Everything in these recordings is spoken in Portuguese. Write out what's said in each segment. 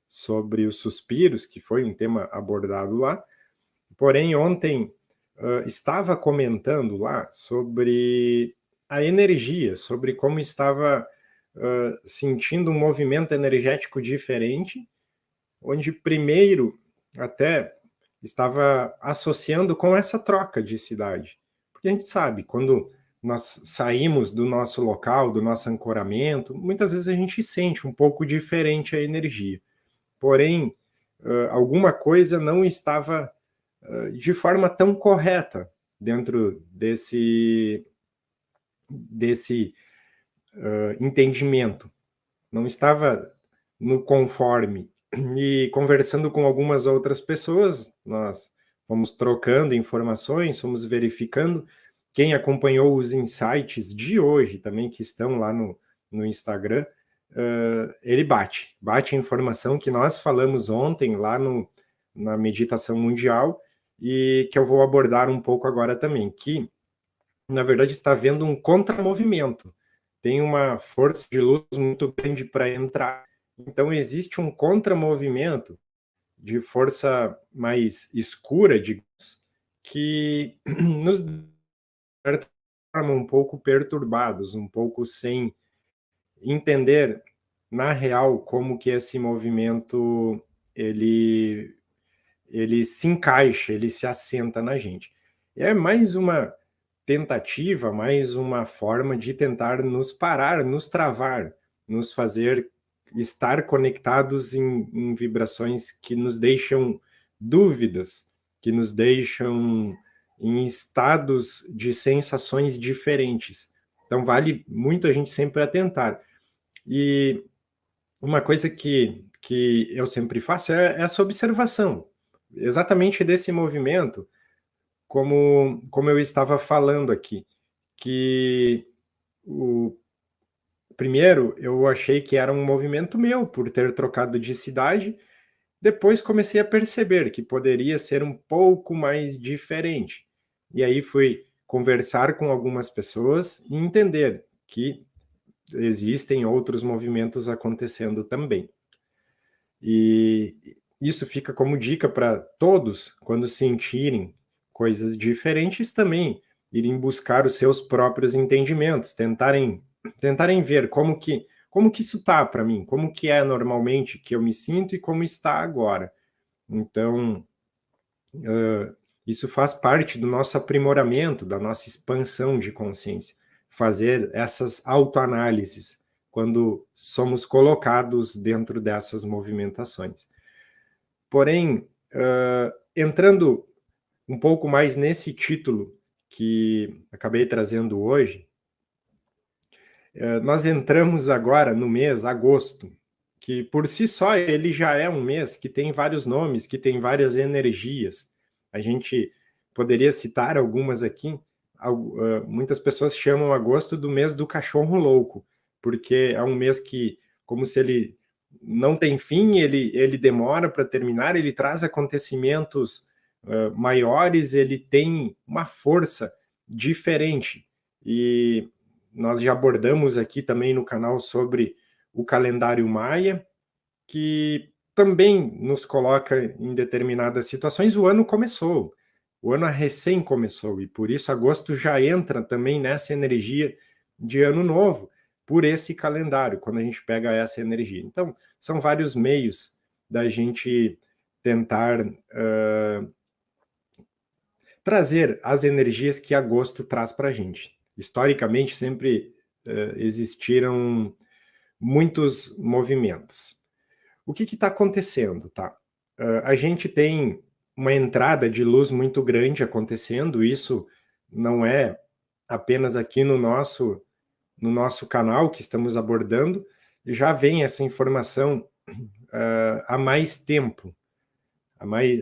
Sobre os suspiros, que foi um tema abordado lá, porém ontem estava comentando lá sobre a energia, sobre como estava sentindo um movimento energético diferente, onde primeiro até estava associando com essa troca de cidade. Porque a gente sabe, quando nós saímos do nosso local, do nosso ancoramento, muitas vezes a gente sente um pouco diferente a energia. Porém, alguma coisa não estava de forma tão correta dentro desse entendimento. Não estava no conforme. E conversando com algumas outras pessoas, nós fomos trocando informações, fomos verificando. Quem acompanhou os insights de hoje também, que estão lá no Instagram, ele bate a informação que nós falamos ontem lá na meditação mundial e que eu vou abordar um pouco agora também, que na verdade está havendo um contramovimento, tem uma força de luz muito grande para entrar, então existe um contramovimento de força mais escura, digamos, que nos torna um pouco perturbados, um pouco sem entender na real como que esse movimento ele se encaixa, ele se assenta na gente. É mais uma tentativa, mais uma forma de tentar nos parar, nos travar, nos fazer estar conectados em vibrações que nos deixam dúvidas, que nos deixam em estados de sensações diferentes. Então vale muito a gente sempre atentar. E uma coisa que eu sempre faço é essa observação, exatamente desse movimento, como eu estava falando aqui, que primeiro eu achei que era um movimento meu, por ter trocado de cidade, depois comecei a perceber que poderia ser um pouco mais diferente. E aí fui conversar com algumas pessoas e entender que existem outros movimentos acontecendo também. E isso fica como dica para todos, quando sentirem coisas diferentes, também irem buscar os seus próprios entendimentos, tentarem ver como que isso está para mim, como que é normalmente que eu me sinto e como está agora. Então, isso faz parte do nosso aprimoramento, da nossa expansão de consciência, fazer essas autoanálises quando somos colocados dentro dessas movimentações. Porém, entrando um pouco mais nesse título que acabei trazendo hoje, nós entramos agora no mês agosto, que por si só ele já é um mês que tem vários nomes, que tem várias energias. A gente poderia citar algumas aqui. Muitas pessoas chamam agosto do mês do cachorro louco, porque é um mês que, como se ele não tem fim, ele demora para terminar, ele traz acontecimentos maiores, ele tem uma força diferente. E nós já abordamos aqui também no canal sobre o calendário maia, que também nos coloca em determinadas situações. O ano começou, o ano recém começou, e por isso agosto já entra também nessa energia de ano novo, por esse calendário, quando a gente pega essa energia. Então, são vários meios da gente tentar trazer as energias que agosto traz para a gente. Historicamente, sempre existiram muitos movimentos. O que está acontecendo, tá? A gente tem uma entrada de luz muito grande acontecendo, isso não é apenas aqui no nosso canal que estamos abordando, já vem essa informação há mais tempo,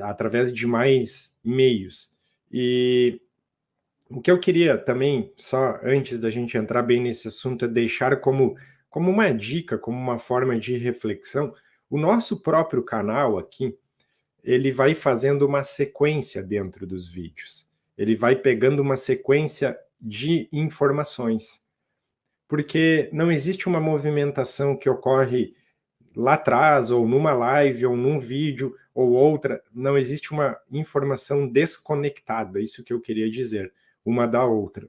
através de mais meios. E o que eu queria também, só antes da gente entrar bem nesse assunto, é deixar como uma dica, como uma forma de reflexão, o nosso próprio canal aqui, ele vai fazendo uma sequência dentro dos vídeos. Ele vai pegando uma sequência de informações. Porque não existe uma movimentação que ocorre lá atrás, ou numa live, ou num vídeo, ou outra. Não existe uma informação desconectada, isso que eu queria dizer, uma da outra.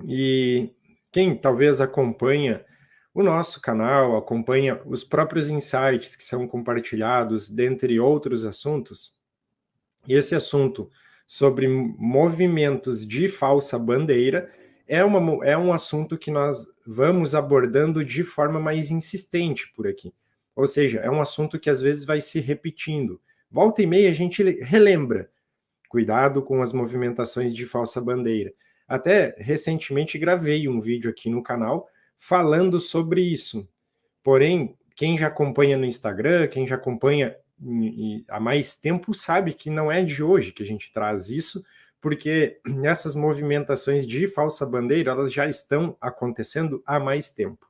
E quem talvez acompanha o nosso canal, acompanha os próprios insights que são compartilhados, dentre outros assuntos, e esse assunto sobre movimentos de falsa bandeira é um assunto que nós vamos abordando de forma mais insistente por aqui. Ou seja, é um assunto que às vezes vai se repetindo. Volta e meia a gente relembra. Cuidado com as movimentações de falsa bandeira. Até recentemente gravei um vídeo aqui no canal falando sobre isso. Porém, quem já acompanha no Instagram, quem já acompanha há mais tempo, sabe que não é de hoje que a gente traz isso, porque essas movimentações de falsa bandeira, elas já estão acontecendo há mais tempo.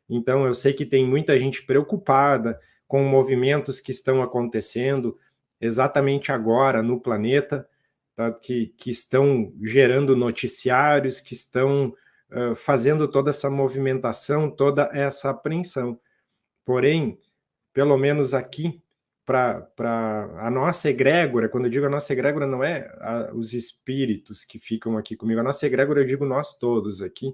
Então, eu sei que tem muita gente preocupada com movimentos que estão acontecendo exatamente agora no planeta, tá? que estão gerando noticiários, que estão fazendo toda essa movimentação, toda essa apreensão. Porém, pelo menos aqui, para a nossa egrégora, quando eu digo a nossa egrégora, não é os espíritos que ficam aqui comigo, a nossa egrégora eu digo nós todos aqui,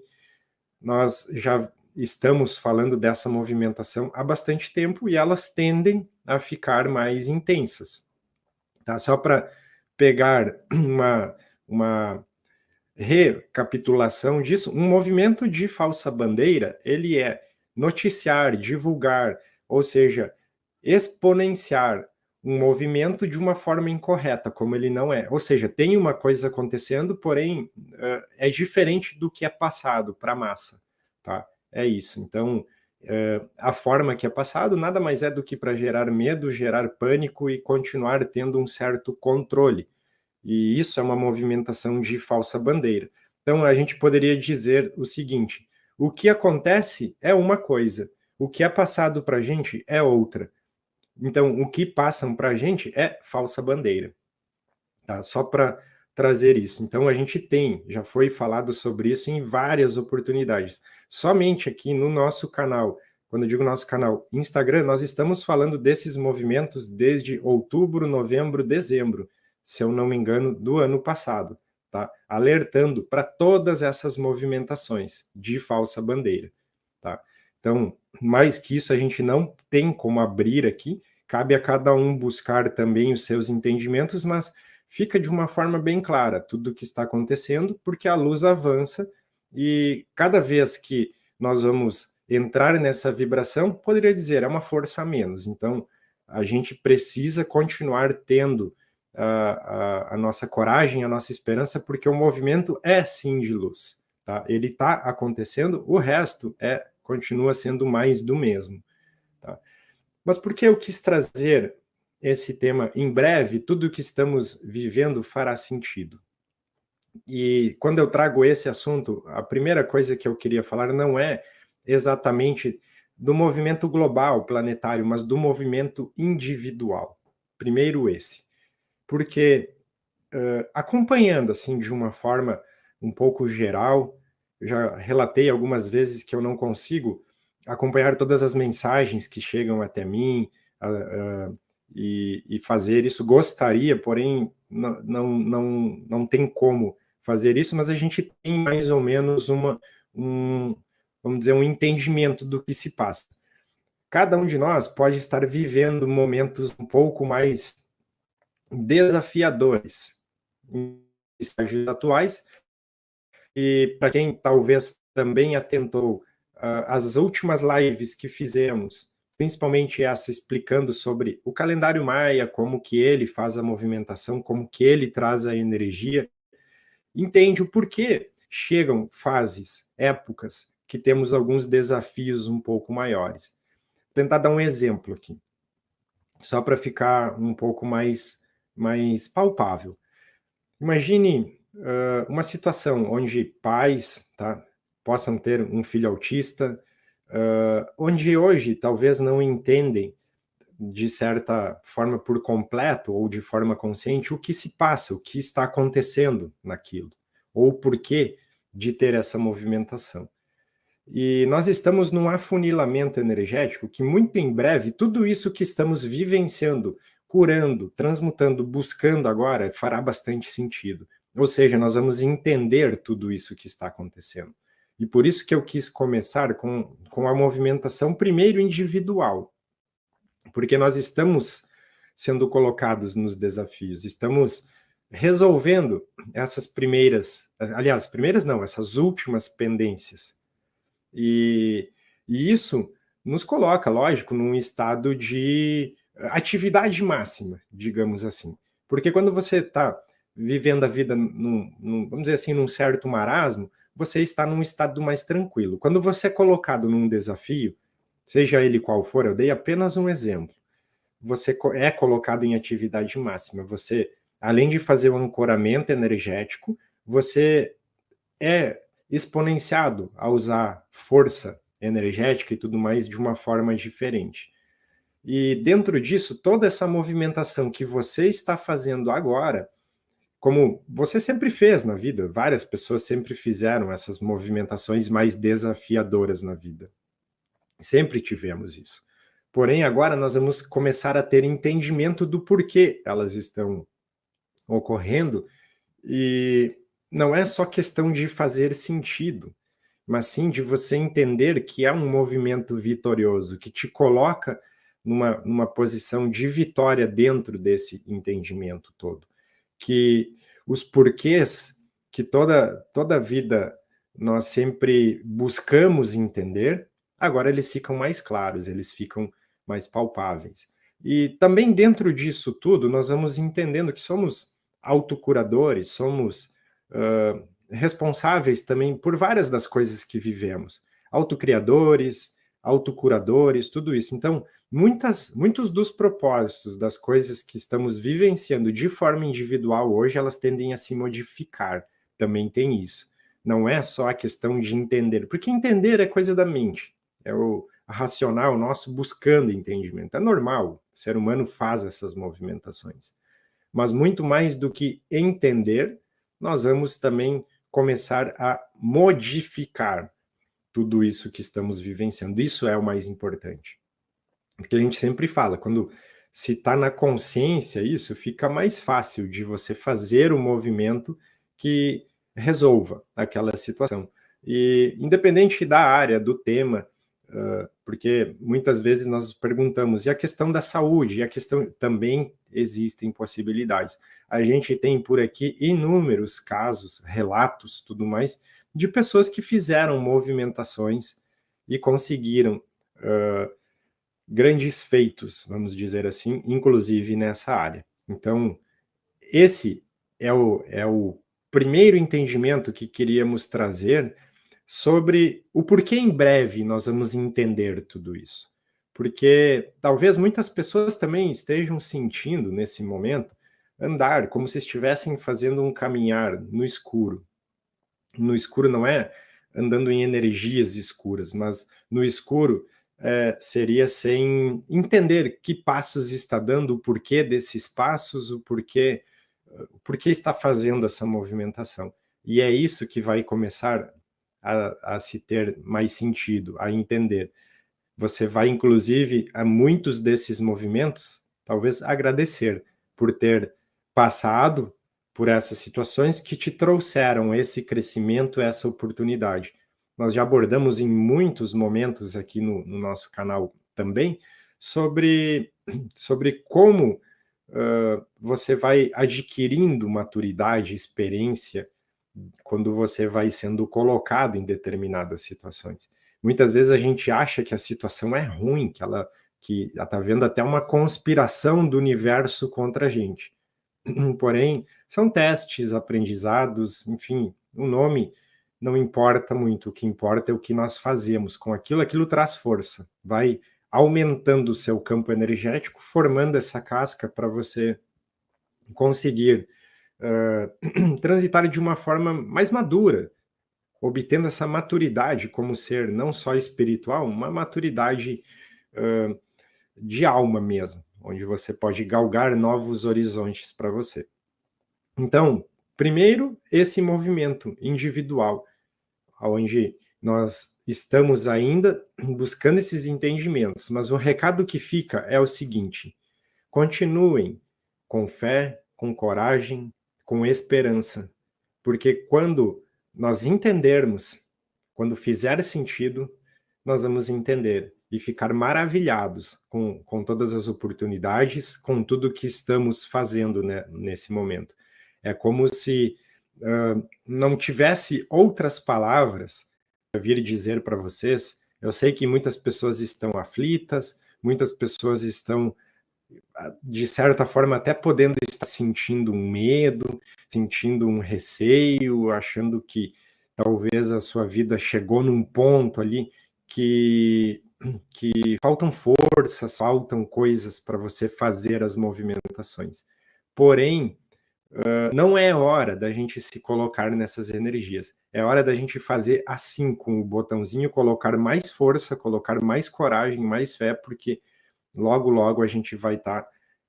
nós já estamos falando dessa movimentação há bastante tempo e elas tendem a ficar mais intensas. Tá? Só para pegar uma recapitulação disso, um movimento de falsa bandeira, ele é noticiar, divulgar, ou seja, exponenciar um movimento de uma forma incorreta, como ele não é. Ou seja, tem uma coisa acontecendo, porém é diferente do que é passado para a massa. Tá? É isso. Então, a forma que é passado nada mais é do que para gerar medo, gerar pânico e continuar tendo um certo controle. E isso é uma movimentação de falsa bandeira. Então, a gente poderia dizer o seguinte: o que acontece é uma coisa, o que é passado para a gente é outra. Então, o que passam para a gente é falsa bandeira. Tá? Só para trazer isso. Então, a gente já foi falado sobre isso em várias oportunidades. Somente aqui no nosso canal, quando eu digo nosso canal Instagram, nós estamos falando desses movimentos desde outubro, novembro, dezembro, se eu não me engano, do ano passado, tá? Alertando para todas essas movimentações de falsa bandeira, tá? Então, mais que isso a gente não tem como abrir aqui, cabe a cada um buscar também os seus entendimentos, mas fica de uma forma bem clara tudo o que está acontecendo, porque a luz avança e cada vez que nós vamos entrar nessa vibração, poderia dizer, é uma força a menos. Então, a gente precisa continuar tendo a nossa coragem, a nossa esperança, porque o movimento é sim de luz. Tá? Ele está acontecendo, o resto continua sendo mais do mesmo. Tá? Mas por que eu quis trazer esse tema em breve? Tudo o que estamos vivendo fará sentido. E quando eu trago esse assunto, a primeira coisa que eu queria falar não é exatamente do movimento global, planetário, mas do movimento individual. Primeiro esse. Porque acompanhando assim de uma forma um pouco geral, eu já relatei algumas vezes que eu não consigo acompanhar todas as mensagens que chegam até mim e fazer isso. Gostaria, porém não tem como fazer isso, mas a gente tem mais ou menos vamos dizer, um entendimento do que se passa. Cada um de nós pode estar vivendo momentos um pouco mais desafiadores em estágios atuais, e para quem talvez também atentou as últimas lives que fizemos, principalmente essa explicando sobre o calendário maia, como que ele faz a movimentação, como que ele traz a energia, entende o porquê chegam fases, épocas, que temos alguns desafios um pouco maiores. Vou tentar dar um exemplo aqui, só para ficar um pouco mais palpável. Imagine uma situação onde pais, tá, possam ter um filho autista, onde hoje talvez não entendem de certa forma por completo ou de forma consciente o que se passa, o que está acontecendo naquilo, ou o porquê de ter essa movimentação. E nós estamos num afunilamento energético que muito em breve tudo isso que estamos vivenciando, curando, transmutando, buscando agora fará bastante sentido. Ou seja, nós vamos entender tudo isso que está acontecendo. E por isso que eu quis começar com a movimentação primeiro individual, porque nós estamos sendo colocados nos desafios, estamos resolvendo essas primeiras, aliás, primeiras não, essas últimas pendências. E isso nos coloca, lógico, num estado de atividade máxima, digamos assim. Porque quando você está vivendo a vida, vamos dizer assim, num certo marasmo, você está num estado mais tranquilo. Quando você é colocado num desafio, seja ele qual for, eu dei apenas um exemplo, você é colocado em atividade máxima. Você, além de fazer o ancoramento energético, você é exponenciado a usar força energética e tudo mais de uma forma diferente. E dentro disso, toda essa movimentação que você está fazendo agora, como você sempre fez na vida, várias pessoas sempre fizeram essas movimentações mais desafiadoras na vida. Sempre tivemos isso. Porém, agora nós vamos começar a ter entendimento do porquê elas estão ocorrendo, e não é só questão de fazer sentido, mas sim de você entender que é um movimento vitorioso, que te coloca numa posição de vitória dentro desse entendimento todo. Que os porquês que toda a vida nós sempre buscamos entender, agora eles ficam mais claros, eles ficam mais palpáveis. E também dentro disso tudo, nós vamos entendendo que somos autocuradores, somos responsáveis também por várias das coisas que vivemos. Autocriadores, autocuradores, tudo isso. Então, muitos dos propósitos das coisas que estamos vivenciando de forma individual hoje, elas tendem a se modificar. Também tem isso. Não é só a questão de entender, porque entender é coisa da mente. É o racional nosso buscando entendimento. É normal, o ser humano faz essas movimentações. Mas muito mais do que entender, nós vamos também começar a modificar tudo isso que estamos vivenciando. Isso é o mais importante. Porque a gente sempre fala, quando se está na consciência isso, fica mais fácil de você fazer o movimento que resolva aquela situação. E independente da área, do tema, porque muitas vezes nós perguntamos, e a questão da saúde? E a questão também existem possibilidades. A gente tem por aqui inúmeros casos, relatos, tudo mais, de pessoas que fizeram movimentações e conseguiram grandes feitos, vamos dizer assim, inclusive nessa área. Então, esse é o primeiro entendimento que queríamos trazer sobre o porquê em breve nós vamos entender tudo isso. Porque talvez muitas pessoas também estejam sentindo nesse momento andar como se estivessem fazendo um caminhar no escuro. No escuro não é andando em energias escuras, mas no escuro seria sem entender que passos está dando, o porquê desses passos, o porquê está fazendo essa movimentação. E é isso que vai começar a se ter mais sentido, a entender. Você vai, inclusive, a muitos desses movimentos, talvez agradecer por ter passado por essas situações que te trouxeram esse crescimento, essa oportunidade. Nós já abordamos em muitos momentos aqui no nosso canal também sobre como você vai adquirindo maturidade, experiência, quando você vai sendo colocado em determinadas situações. Muitas vezes a gente acha que a situação é ruim, que ela está vendo até uma conspiração do universo contra a gente. Porém, são testes, aprendizados, enfim, o nome não importa muito, o que importa é o que nós fazemos com aquilo, aquilo traz força, vai aumentando o seu campo energético, formando essa casca para você conseguir transitar de uma forma mais madura, obtendo essa maturidade como ser não só espiritual, uma maturidade de alma mesmo, onde você pode galgar novos horizontes para você. Então, primeiro, esse movimento individual, onde nós estamos ainda buscando esses entendimentos, mas o recado que fica é o seguinte: continuem com fé, com coragem, com esperança, porque quando nós entendermos, quando fizer sentido, nós vamos entender e ficar maravilhados com todas as oportunidades, com tudo que estamos fazendo, né, nesse momento. É como se não tivesse outras palavras para vir dizer para vocês. Eu sei que muitas pessoas estão aflitas, muitas pessoas estão, de certa forma, até podendo estar sentindo um medo, sentindo um receio, achando que talvez a sua vida chegou num ponto ali que faltam forças, faltam coisas para você fazer as movimentações. Porém, não é hora da gente se colocar nessas energias. É hora da gente fazer assim, com o botãozinho, colocar mais força, colocar mais coragem, mais fé, porque logo, logo a gente vai estar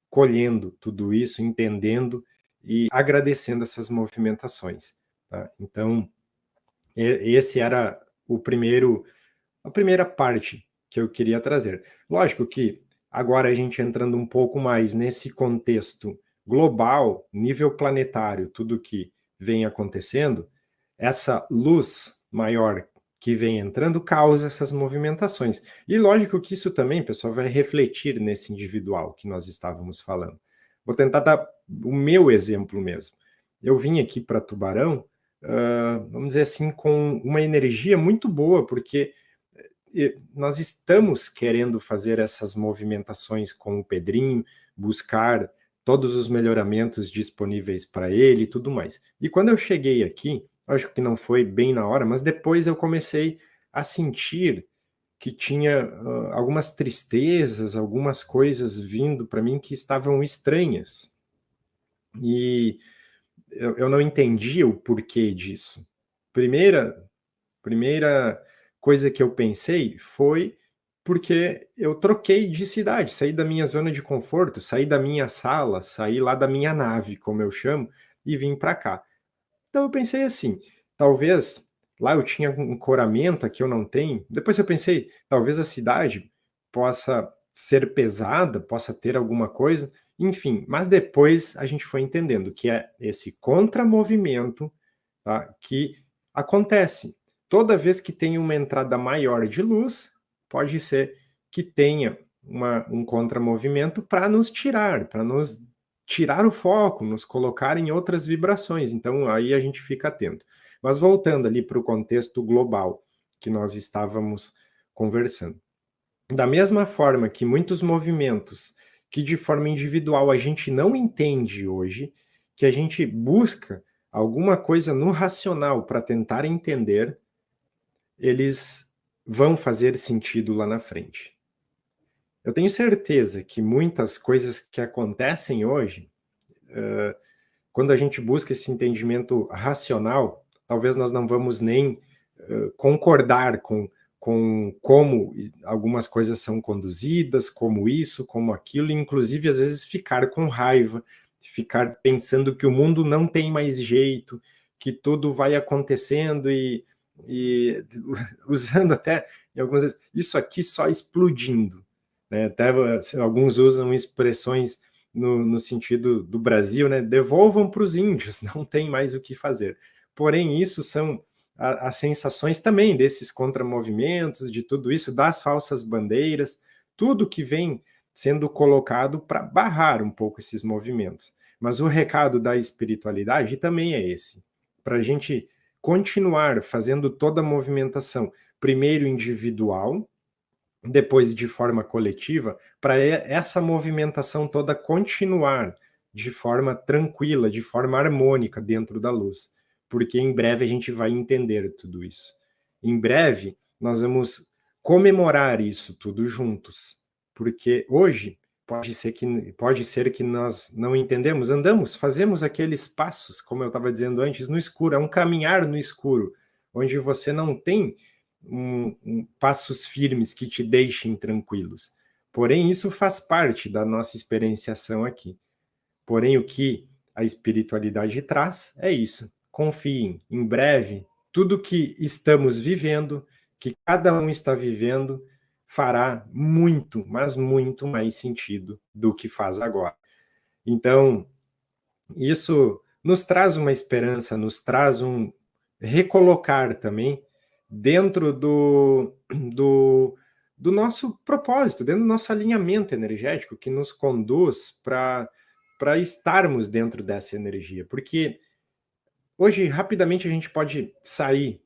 colhendo tudo isso, entendendo e agradecendo essas movimentações. Tá? Então, esse era a primeira parte que eu queria trazer. Lógico que agora a gente entrando um pouco mais nesse contexto global, nível planetário, tudo que vem acontecendo, essa luz maior que vem entrando causa essas movimentações. E lógico que isso também, pessoal, vai refletir nesse individual que nós estávamos falando. Vou tentar dar o meu exemplo mesmo. Eu vim aqui para Tubarão, vamos dizer assim, com uma energia muito boa, porque nós estamos querendo fazer essas movimentações com o Pedrinho, buscar todos os melhoramentos disponíveis para ele e tudo mais. E quando eu cheguei aqui, acho que não foi bem na hora, mas depois eu comecei a sentir que tinha algumas tristezas, algumas coisas vindo para mim que estavam estranhas. E eu não entendia o porquê disso. Primeira coisa que eu pensei foi porque eu troquei de cidade, saí da minha zona de conforto, saí da minha sala, saí lá da minha nave, como eu chamo, e vim para cá. Então eu pensei assim, talvez lá eu tinha um ancoramento, aqui eu não tenho. Depois eu pensei, talvez a cidade possa ser pesada, possa ter alguma coisa, enfim. Mas depois a gente foi entendendo que é esse contramovimento, tá, que acontece. Toda vez que tem uma entrada maior de luz, pode ser que tenha um contramovimento para nos tirar o foco, nos colocar em outras vibrações. Então, aí a gente fica atento. Mas voltando ali para o contexto global que nós estávamos conversando. Da mesma forma que muitos movimentos que de forma individual a gente não entende hoje, que a gente busca alguma coisa no racional para tentar entender, eles vão fazer sentido lá na frente. Eu tenho certeza que muitas coisas que acontecem hoje, quando a gente busca esse entendimento racional, talvez nós não vamos nem concordar com como algumas coisas são conduzidas, como isso, como aquilo, e inclusive às vezes ficar com raiva, ficar pensando que o mundo não tem mais jeito, que tudo vai acontecendo e usando até em algumas vezes, isso aqui só explodindo, né? Até alguns usam expressões no sentido do Brasil, né? Devolvam para os índios, não tem mais o que fazer. Porém, isso são as sensações também desses contramovimentos, de tudo isso, das falsas bandeiras, tudo que vem sendo colocado para barrar um pouco esses movimentos. Mas o recado da espiritualidade também é esse, para a gente continuar fazendo toda a movimentação, primeiro individual, depois de forma coletiva, para essa movimentação toda continuar de forma tranquila, de forma harmônica dentro da luz. porque em breve a gente vai entender tudo isso. Em breve, nós vamos comemorar isso tudo juntos, porque hoje pode ser que nós não entendemos, fazemos aqueles passos, como eu estava dizendo antes, no escuro, é um caminhar no escuro, onde você não tem passos firmes que te deixem tranquilos. Porém, isso faz parte da nossa experienciação aqui. Porém, o que a espiritualidade traz é isso. Confiem, em breve, tudo que estamos vivendo, que cada um está vivendo, fará muito, mas muito mais sentido do que faz agora. Então, isso nos traz uma esperança, nos traz um recolocar também dentro do nosso propósito, dentro do nosso alinhamento energético que nos conduz para estarmos dentro dessa energia. Porque hoje, rapidamente, a gente pode sair,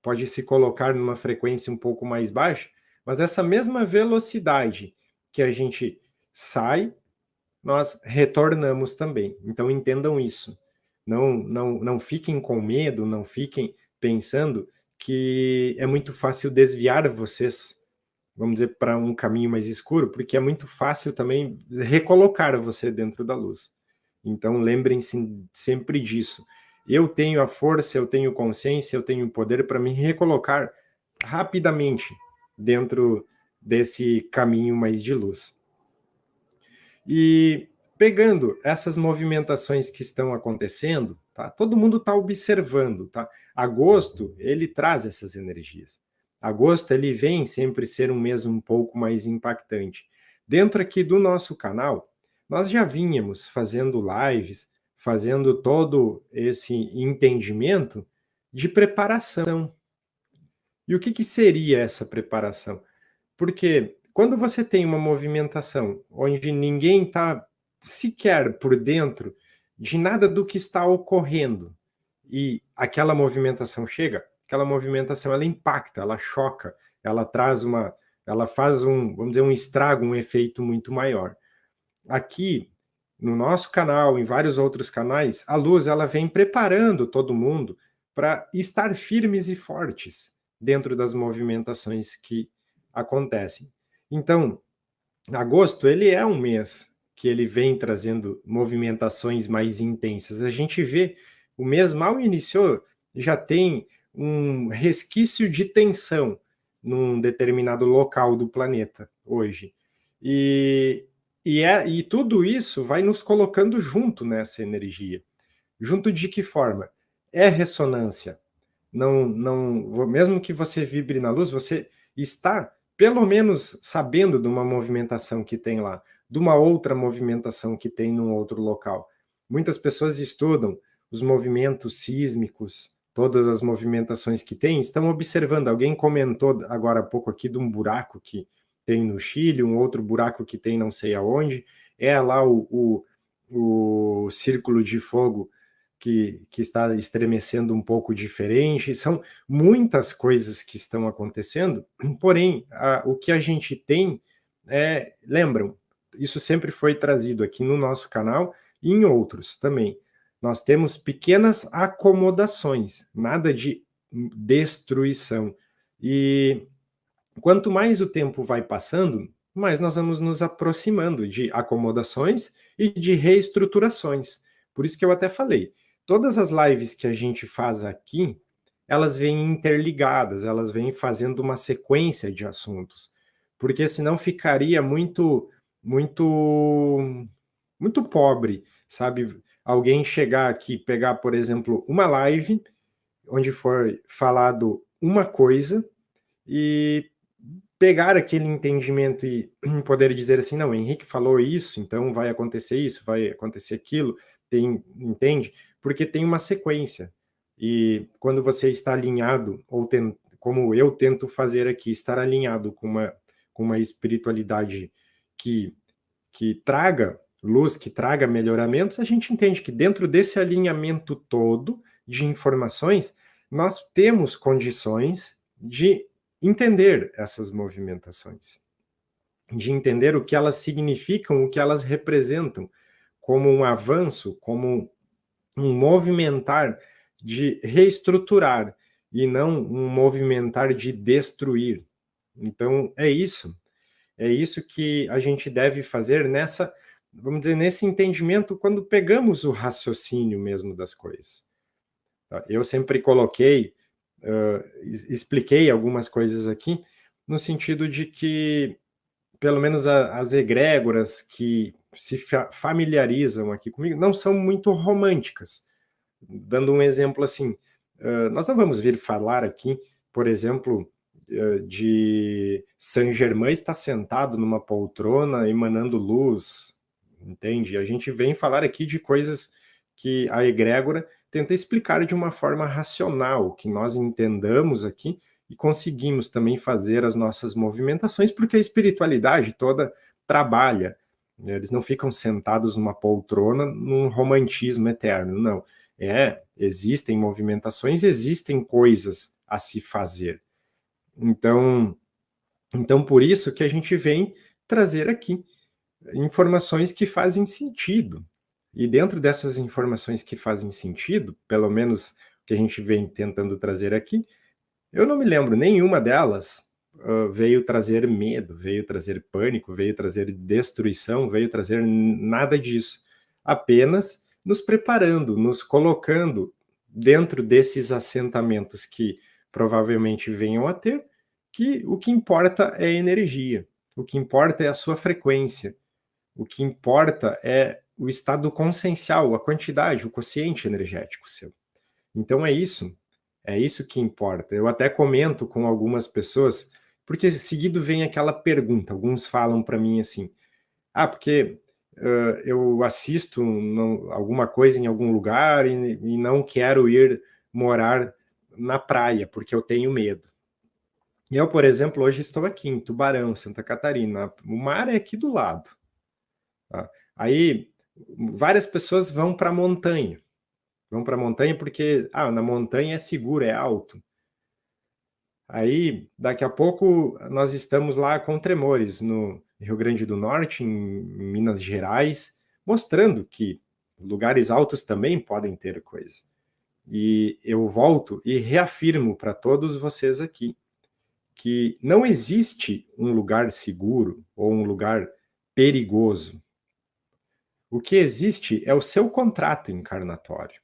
pode se colocar numa frequência um pouco mais baixa, mas essa mesma velocidade que a gente sai, nós retornamos também. Então entendam isso. Não fiquem com medo, não fiquem pensando que é muito fácil desviar vocês, vamos dizer, para um caminho mais escuro, porque é muito fácil também recolocar você dentro da luz. Então lembrem-se sempre disso. Eu tenho a força, eu tenho consciência, eu tenho poder para me recolocar rapidamente dentro desse caminho mais de luz. E pegando essas movimentações que estão acontecendo, tá? Todo mundo está observando, tá? Agosto, ele traz essas energias. Agosto, ele vem sempre ser um mês um pouco mais impactante. Dentro aqui do nosso canal, nós já vínhamos fazendo lives, fazendo todo esse entendimento de preparação. E o que seria essa preparação? Porque quando você tem uma movimentação onde ninguém está sequer por dentro de nada do que está ocorrendo e aquela movimentação chega, aquela movimentação ela impacta, ela choca, ela traz ela faz vamos dizer, um estrago, um efeito muito maior. Aqui no nosso canal, em vários outros canais, a luz ela vem preparando todo mundo para estar firmes e fortes dentro das movimentações que acontecem. Então, agosto ele é um mês que ele vem trazendo movimentações mais intensas. A gente vê, o mês mal iniciou, já tem um resquício de tensão num determinado local do planeta hoje. E tudo isso vai nos colocando junto nessa energia. Junto de que forma? É ressonância. Mesmo que você vibre na luz, você está pelo menos sabendo de uma movimentação que tem lá, de uma outra movimentação que tem num outro local. Muitas pessoas estudam os movimentos sísmicos, todas as movimentações que tem, estão observando. Alguém comentou agora há pouco aqui de um buraco que tem no Chile, um outro buraco que tem não sei aonde, é lá o círculo de fogo que está estremecendo um pouco diferente. São muitas coisas que estão acontecendo, porém, o que a gente tem lembram, isso sempre foi trazido aqui no nosso canal e em outros também. Nós temos pequenas acomodações, nada de destruição. E quanto mais o tempo vai passando, mais nós vamos nos aproximando de acomodações e de reestruturações. Por isso que eu até falei, todas as lives que a gente faz aqui, elas vêm interligadas, elas vêm fazendo uma sequência de assuntos, porque senão ficaria muito pobre, sabe? Alguém chegar aqui, pegar, por exemplo, uma live onde for falado uma coisa e pegar aquele entendimento e poder dizer assim, não, o Henrique falou isso, então vai acontecer isso, vai acontecer aquilo, entende? Porque tem uma sequência. E quando você está alinhado, como eu tento fazer aqui, estar alinhado com uma espiritualidade que traga luz, que traga melhoramentos, a gente entende que dentro desse alinhamento todo de informações, nós temos condições de entender essas movimentações, de entender o que elas significam, o que elas representam, como um avanço, como um movimentar de reestruturar e não um movimentar de destruir. Então, é isso que a gente deve fazer nessa, vamos dizer, nesse entendimento quando pegamos o raciocínio mesmo das coisas. Eu sempre coloquei, expliquei algumas coisas aqui, no sentido de que, pelo menos as egrégoras que se familiarizam aqui comigo, não são muito românticas. Dando um exemplo assim, nós não vamos vir falar aqui, por exemplo, de Saint-Germain estar sentado numa poltrona emanando luz, entende? A gente vem falar aqui de coisas que a egrégora tenta explicar de uma forma racional, que nós entendamos aqui e conseguimos também fazer as nossas movimentações, porque a espiritualidade toda trabalha, né? Eles não ficam sentados numa poltrona num romantismo eterno, não. Existem movimentações, existem coisas a se fazer. Então, por isso que a gente vem trazer aqui informações que fazem sentido. E dentro dessas informações que fazem sentido, pelo menos que a gente vem tentando trazer aqui, eu não me lembro, nenhuma delas veio trazer medo, veio trazer pânico, veio trazer destruição, veio trazer nada disso. Apenas nos preparando, nos colocando dentro desses assentamentos que provavelmente venham a ter, que o que importa é a energia, o que importa é a sua frequência, o que importa é o estado consciencial, a quantidade, o quociente energético seu. Então é isso que importa. Eu até comento com algumas pessoas, porque seguido vem aquela pergunta, alguns falam para mim assim, porque eu assisto alguma coisa em algum lugar e não quero ir morar na praia, porque eu tenho medo. Eu, por exemplo, hoje estou aqui em Tubarão, Santa Catarina. O mar é aqui do lado. Tá? Aí, várias pessoas vão para a montanha. Vão para a montanha porque, na montanha é seguro, é alto. Aí, daqui a pouco, nós estamos lá com tremores no Rio Grande do Norte, em Minas Gerais, mostrando que lugares altos também podem ter coisa. E eu volto e reafirmo para todos vocês aqui que não existe um lugar seguro ou um lugar perigoso. O que existe é o seu contrato encarnatório.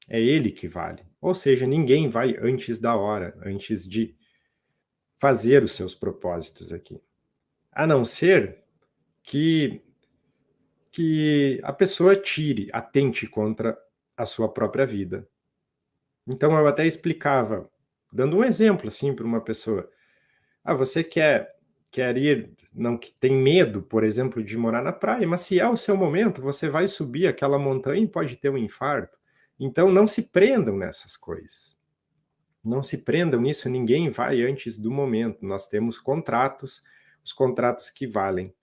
É ele que vale. Ou seja, ninguém vai antes da hora, antes de fazer os seus propósitos aqui. A não ser que a pessoa atente contra a sua própria vida. Então eu até explicava, dando um exemplo assim para uma pessoa. Você quer ir, não tem medo, por exemplo, de morar na praia, mas se é o seu momento, você vai subir aquela montanha e pode ter um infarto. Então não se prendam nessas coisas. Não se prendam nisso, ninguém vai antes do momento. Nós temos contratos, os contratos que valem.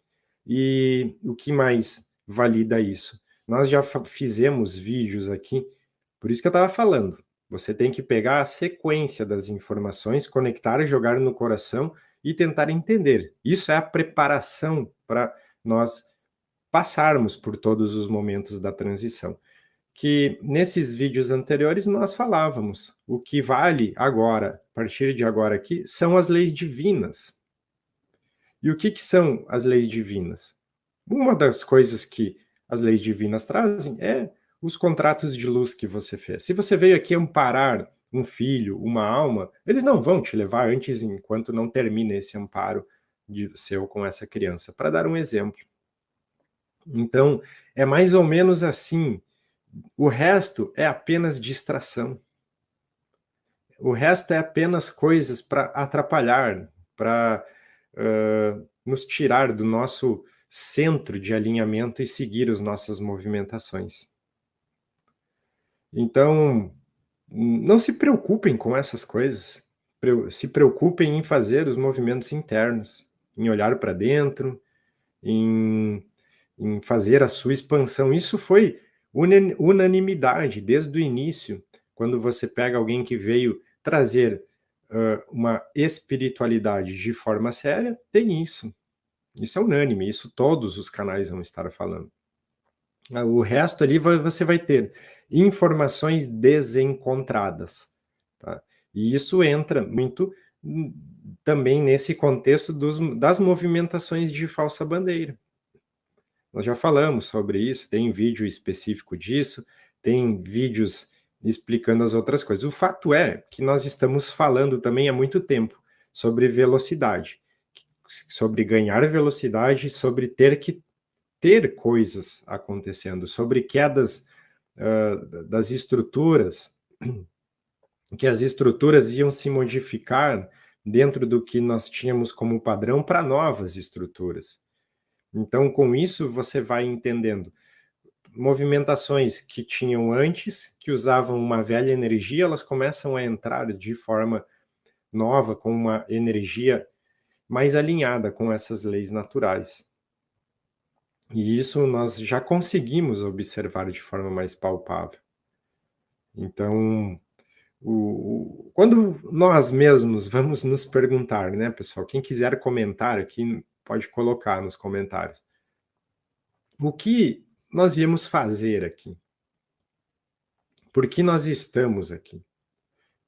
E o que mais valida isso? Nós já fizemos vídeos aqui, por isso que eu estava falando. Você tem que pegar a sequência das informações, conectar, jogar no coração e tentar entender. Isso é a preparação para nós passarmos por todos os momentos da transição. Que nesses vídeos anteriores nós falávamos, o que vale agora, a partir de agora aqui, são as leis divinas. E o que são as leis divinas? Uma das coisas que as leis divinas trazem é os contratos de luz que você fez. Se você veio aqui amparar um filho, uma alma, eles não vão te levar antes, enquanto não termina esse amparo seu com essa criança, para dar um exemplo. Então, é mais ou menos assim. O resto é apenas distração. O resto é apenas coisas para atrapalhar, para nos tirar do nosso centro de alinhamento e seguir as nossas movimentações. Então, não se preocupem com essas coisas. Se preocupem em fazer os movimentos internos, em olhar para dentro, em fazer a sua expansão. Isso foi unanimidade desde o início, quando você pega alguém que veio trazer uma espiritualidade de forma séria, tem isso. Isso é unânime, isso todos os canais vão estar falando. O resto ali você vai ter informações desencontradas, tá? E isso entra muito também nesse contexto das movimentações de falsa bandeira. Nós já falamos sobre isso, tem vídeo específico disso, tem vídeos explicando as outras coisas. O fato é que nós estamos falando também há muito tempo sobre velocidade, sobre ganhar velocidade, sobre ter que ter coisas acontecendo, sobre quedas das estruturas, que as estruturas iam se modificar dentro do que nós tínhamos como padrão para novas estruturas. Então, com isso, você vai entendendo movimentações que tinham antes, que usavam uma velha energia, elas começam a entrar de forma nova, com uma energia mais alinhada com essas leis naturais. E isso nós já conseguimos observar de forma mais palpável. Então, quando nós mesmos vamos nos perguntar, né, pessoal, quem quiser comentar aqui, pode colocar nos comentários. O que nós viemos fazer aqui? Por que nós estamos aqui?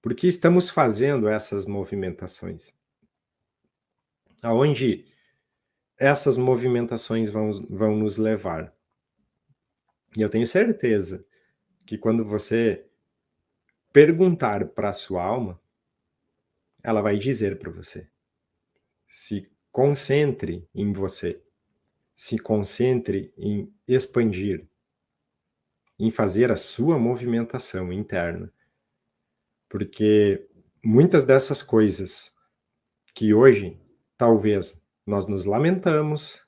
Por que estamos fazendo essas movimentações? Aonde essas movimentações vão nos levar? E eu tenho certeza que quando você perguntar para a sua alma, ela vai dizer para você. Se concentre em você. Se concentre em expandir, em fazer a sua movimentação interna. Porque muitas dessas coisas que hoje talvez nós nos lamentamos,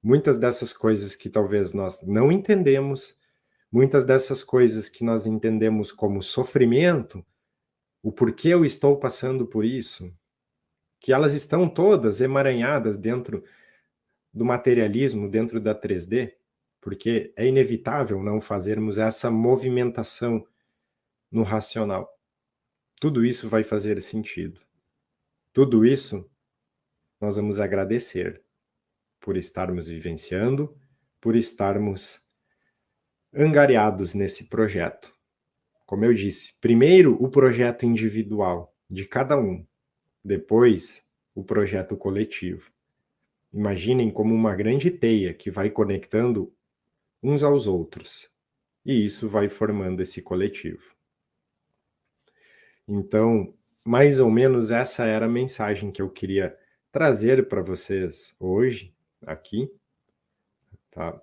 muitas dessas coisas que talvez nós não entendemos, muitas dessas coisas que nós entendemos como sofrimento, o porquê eu estou passando por isso, que elas estão todas emaranhadas dentro do materialismo, dentro da 3D, porque é inevitável não fazermos essa movimentação no racional. Tudo isso vai fazer sentido. Tudo isso nós vamos agradecer por estarmos vivenciando, por estarmos angariados nesse projeto. Como eu disse, primeiro o projeto individual de cada um, depois o projeto coletivo. Imaginem como uma grande teia que vai conectando uns aos outros, e isso vai formando esse coletivo. Então, mais ou menos essa era a mensagem que eu queria trazer para vocês hoje, aqui, tá?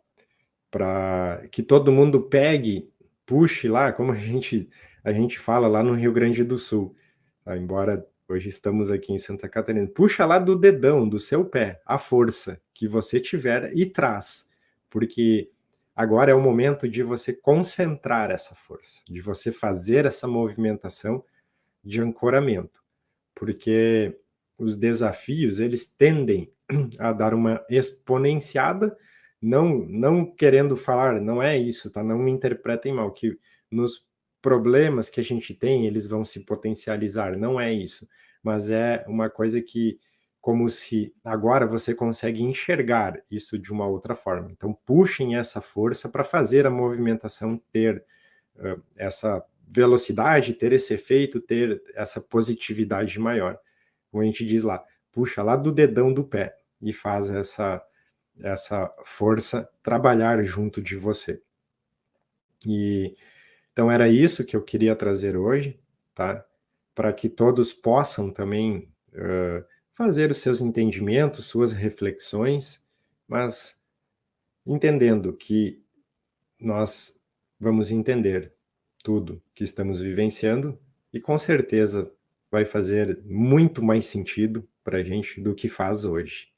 Para que todo mundo pegue, puxe lá, como a gente fala lá no Rio Grande do Sul, tá? Embora hoje estamos aqui em Santa Catarina, puxa lá do dedão, do seu pé, a força que você tiver e traz, porque agora é o momento de você concentrar essa força, de você fazer essa movimentação de ancoramento, porque os desafios, eles tendem a dar uma exponenciada, não querendo falar, não é isso, tá? Não me interpretem mal, que nos problemas que a gente tem, eles vão se potencializar, não é isso, mas é uma coisa que, como se agora você consegue enxergar isso de uma outra forma. Então, puxem essa força para fazer a movimentação ter essa velocidade, ter esse efeito, ter essa positividade maior. Como a gente diz lá, puxa lá do dedão do pé e faz essa força trabalhar junto de você. E então era isso que eu queria trazer hoje, tá? Para que todos possam também fazer os seus entendimentos, suas reflexões, mas entendendo que nós vamos entender tudo que estamos vivenciando e com certeza vai fazer muito mais sentido para a gente do que faz hoje.